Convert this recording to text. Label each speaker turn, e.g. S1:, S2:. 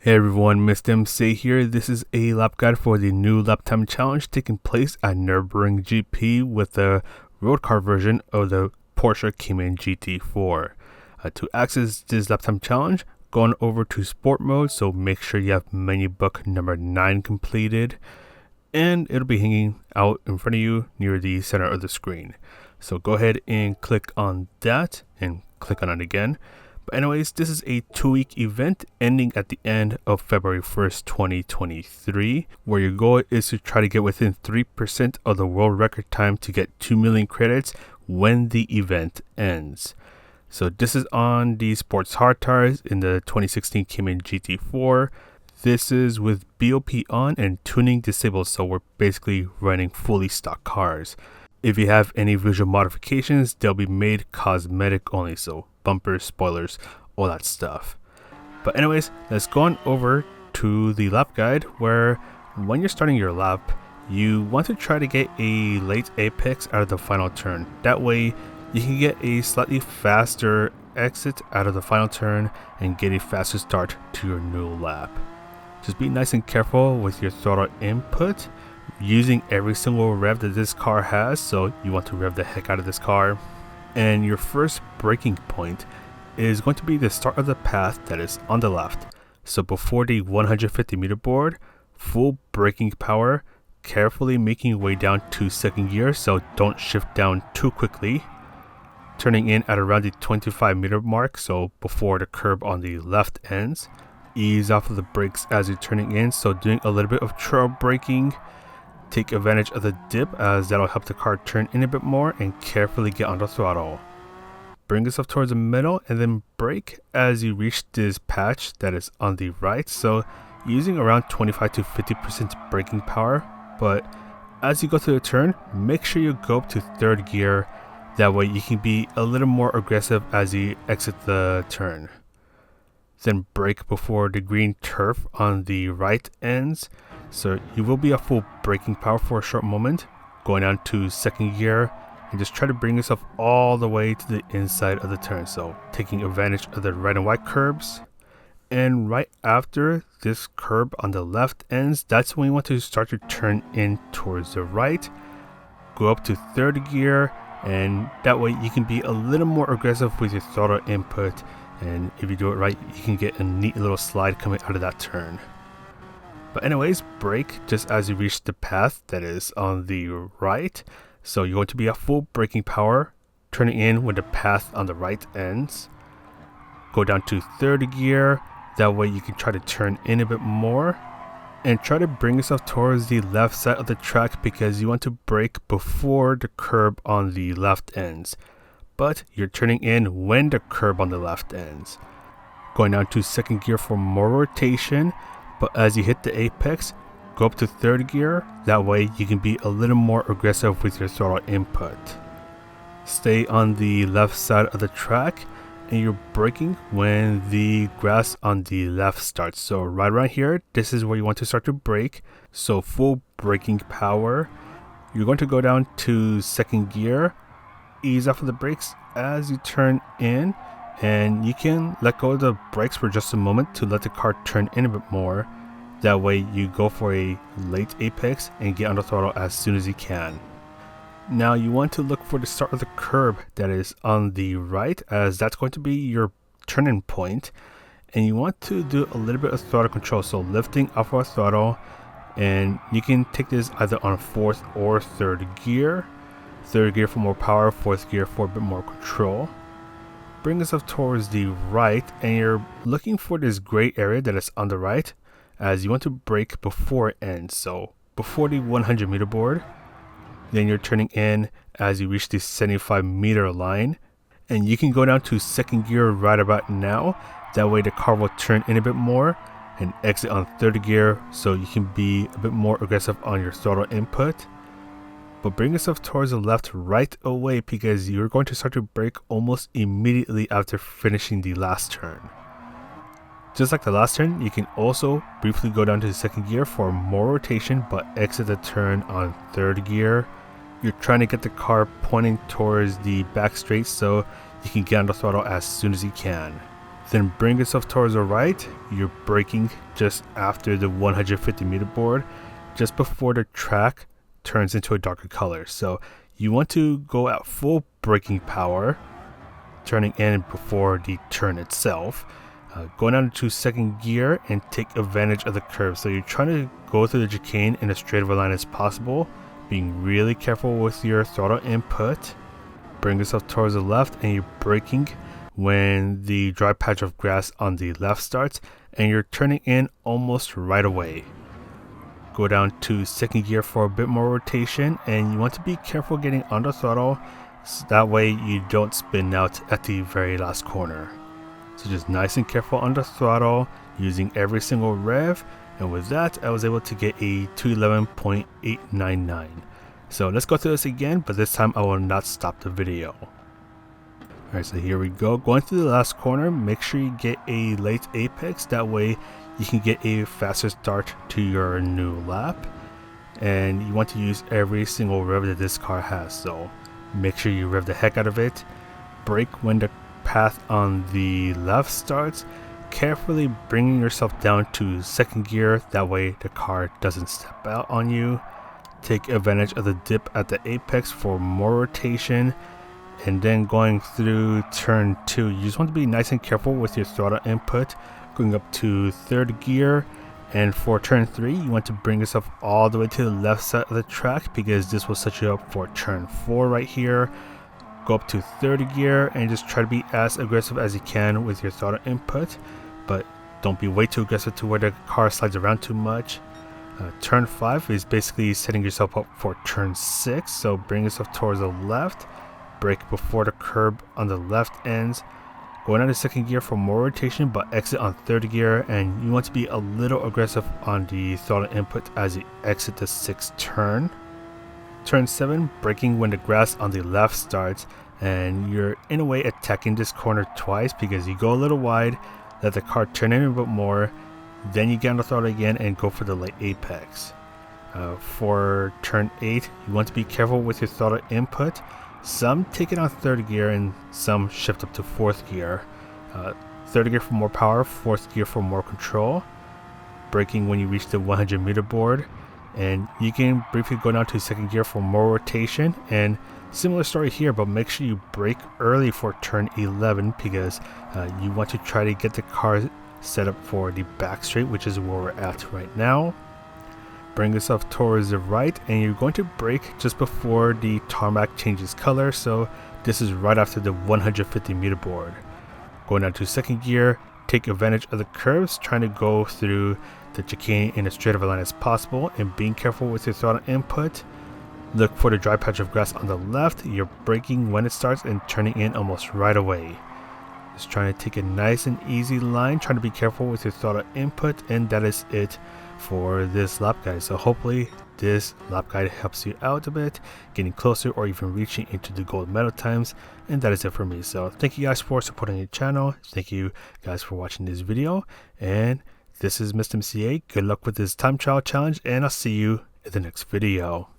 S1: Hey everyone, Mr. MC here. This is a lap guide for the new lap time challenge taking place at Nurburgring GP with the road car version of the Porsche Cayman GT4. To access this lap time challenge, go on over to sport mode, so make sure you have menu book number 9 completed, and it'll be hanging out in front of you near the center of the screen. So go ahead and click on that and click on it again. But anyways, this is a 2-week event ending at the end of February 1st, 2023, where your goal is to try to get within 3% of the world record time to get 2 million credits when the event ends. So this is on the sports hard tires in the 2016 Cayman GT4. This is with BOP on and tuning disabled, so we're basically running fully stock cars. If you have any visual modifications, they'll be made cosmetic only, so bumpers, spoilers, all that stuff. But anyways, let's go on over to the lap guide, where when you're starting your lap, you want to try to get a late apex out of the final turn. That way you can get a slightly faster exit out of the final turn and get a faster start to your new lap. Just be nice and careful with your throttle input, using every single rev that this car has, so you want to rev the heck out of this car. And your first braking point is going to be the start of the path that is on the left. So before the 150 meter board, full braking power, carefully making your way down to second gear, so don't shift down too quickly. Turning in at around the 25 meter mark, so before the curb on the left ends. Ease off of the brakes as you're turning in, so doing a little bit of trail braking. Take advantage of the dip, as that'll help the car turn in a bit more, and carefully get on the throttle. Bring yourself towards the middle and then brake as you reach this patch that is on the right, so using around 25 to 50% braking power. But as you go through the turn, make sure you go up to third gear, that way you can be a little more aggressive as you exit the turn. Then brake before the green turf on the right ends, so you will be at full braking power for a short moment, going down to second gear, and just try to bring yourself all the way to the inside of the turn, so taking advantage of the red and white curbs. And right after this curb on the left ends, that's when you want to start to turn in towards the right. Go up to third gear, and that way you can be a little more aggressive with your throttle input, and if you do it right, you can get a neat little slide coming out of that turn. But anyways, brake just as you reach the path that is on the right, so you're going to be at full braking power, turning in when the path on the right ends. Go down to third gear, that way you can try to turn in a bit more, and try to bring yourself towards the left side of the track because you want to brake before the curb on the left ends, but you're turning in when the curb on the left ends. Going down to second gear for more rotation, but as you hit the apex, go up to third gear, that way you can be a little more aggressive with your throttle input. Stay on the left side of the track, and you're braking when the grass on the left starts. So right around here, this is where you want to start to brake, so full braking power. You're going to go down to second gear, ease off of the brakes as you turn in, and you can let go of the brakes for just a moment to let the car turn in a bit more. That way you go for a late apex and get on the throttle as soon as you can. Now you want to look for the start of the curb that is on the right, as that's going to be your turning point, and you want to do a little bit of throttle control, so lifting off of throttle, and you can take this either on fourth or third gear. Third gear for more power, fourth gear for a bit more control. Bring yourself towards the right, and you're looking for this gray area that is on the right, as you want to brake before it ends, so before the 100 meter board. Then you're turning in as you reach the 75 meter line, and you can go down to second gear right about now, that way the car will turn in a bit more, and exit on third gear so you can be a bit more aggressive on your throttle input. But bring yourself towards the left right away, because you're going to start to brake almost immediately after finishing the last turn. Just like the last turn, you can also briefly go down to the second gear for more rotation, but exit the turn on third gear. You're trying to get the car pointing towards the back straight so you can get on the throttle as soon as you can. Then bring yourself towards the right. You're braking just after the 150 meter board, just before the track turns into a darker color. So you want to go at full braking power, turning in before the turn itself. Going down into second gear and take advantage of the curve. So you're trying to go through the chicane in as straight of a line as possible, being really careful with your throttle input. Bring yourself towards the left and you're braking when the dry patch of grass on the left starts, and you're turning in almost right away. Go down to second gear for a bit more rotation, and you want to be careful getting on the throttle so that way you don't spin out at the very last corner. So just nice and careful on the throttle, using every single rev, and with that I was able to get a 211.899. So let's go through this again, but this time I will not stop the video. Alright, so here we go. Going through the last corner, make sure you get a late apex, that way you can get a faster start to your new lap. And you want to use every single rev that this car has, so make sure you rev the heck out of it. Brake when the path on the left starts, carefully bringing yourself down to second gear, that way the car doesn't step out on you. Take advantage of the dip at the apex for more rotation. And then going through turn 2, you just want to be nice and careful with your throttle input, going up to third gear. And for turn 3, you want to bring yourself all the way to the left side of the track, because this will set you up for turn 4 right here. Go up to third gear and just try to be as aggressive as you can with your throttle input, but don't be way too aggressive to where the car slides around too much. Turn 5 is basically setting yourself up for turn 6, so bring yourself towards the left. Brake before the curb on the left ends. Going out of second gear for more rotation, but exit on third gear, and you want to be a little aggressive on the throttle input as you exit the 6th turn. Turn 7, braking when the grass on the left starts, and you're in a way attacking this corner twice because you go a little wide, let the car turn in a bit more, then you get on the throttle again and go for the late apex. For turn 8, you want to be careful with your throttle input. Some take it on third gear and some shift up to fourth gear. Third gear for more power, fourth gear for more control. Braking when you reach the 100 meter board, and you can briefly go down to second gear for more rotation. And similar story here, but make sure you brake early for turn 11 because you want to try to get the car set up for the back straight, which is where we're at right now. Bring yourself towards the right, and you're going to brake just before the tarmac changes color, so this is right after the 150 meter board. Going down to second gear, take advantage of the curves, trying to go through the chicane in as straight of a line as possible, and being careful with your throttle input. Look for the dry patch of grass on the left. You're braking when it starts and turning in almost right away. Just trying to take a nice and easy line, trying to be careful with your throttle input, and that is it for this lap guide. So hopefully this lap guide helps you out a bit, getting closer or even reaching into the gold medal times. And that is it for me. So thank you guys for supporting the channel. Thank you guys for watching this video, and this is Mr. MCA. Good luck with this time trial challenge, and I'll see you in the next video.